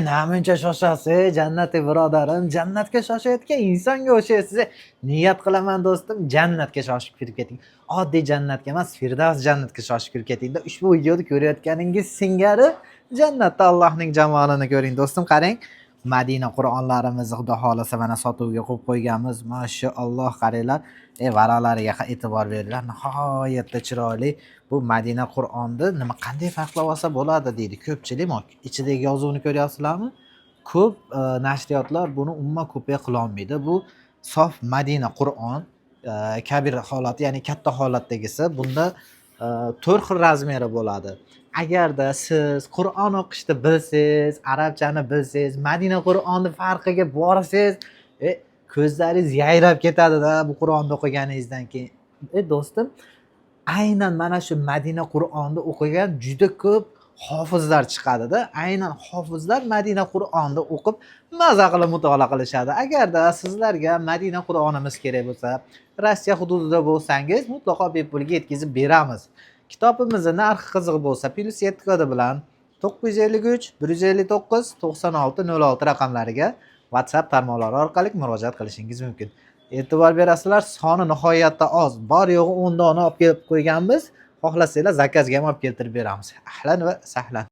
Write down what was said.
Namuncha shoshasiz, jannati birodarim, jannatga shoshayotgan insonga o'xshaysiz. Niyat qilaman do'stim, jannatga shoshib kirib keting. Oddiy jannatga emas, Firdavs jannatga shoshib kirib keting-da. Ushbu videoni ko'rayotganingiz singari jannatda Allohning jamolini ko'ring do'stim. Qarang, Madina Qur'onlarimizni Xudo xolasa mana sotuvga qo'yib qo'yganmiz. Mashalloh, qaranglar. Varaqlariga e'tibor beringlar. Nihoyatda chiroyli. Bu Madina Qur'onni nima qanday farqlab olsa bo'ladi deydi ko'pchilik. Ichidagi yozuvni ko'ryapsizlarmi? Ko'p nashriyotlar buni umuman kopiya qila olmaydi. Bu sof Madina Qur'on kabir holati, ya'ni katta holatdagisi. Bunda 4 xil razmeri bo'ladi. Agarda siz Qur'on o'qishni bilsangiz, arabchani bilsangiz, Madina Qur'onni farqiga borsangiz, ko'zlaringiz yayrab ketadi-da bu Qur'onni o'qiganingizdan keyin. Do'stim, aynan mana shu Madina Qur'onni o'qigan juda ko'p hofizlar chiqadi-da. Aynan hofizlar Madina Qur'onni o'qib maza qilib mutolaa qilishadi. Agarda sizlarga Madina Qur'onimiz kerak bo'lsa, Rossiya hududida bo'lsangiz, mutlaqo bepulga yetkazib beramiz. Kitobimizning narxi qiziq bo'lsa, +7 kodi bilan 953 159 9606 raqamlariga WhatsApp tarmoqlari orqali murojaat qilishingiz mumkin. E'tibor berasizlar, soni nihoyatda oz. Bor yo'g'i 10 dona olib kelib qo'yganmiz. Xohlasanglar zakazga ham olib keltirib beramiz. Ahlan va sahlan.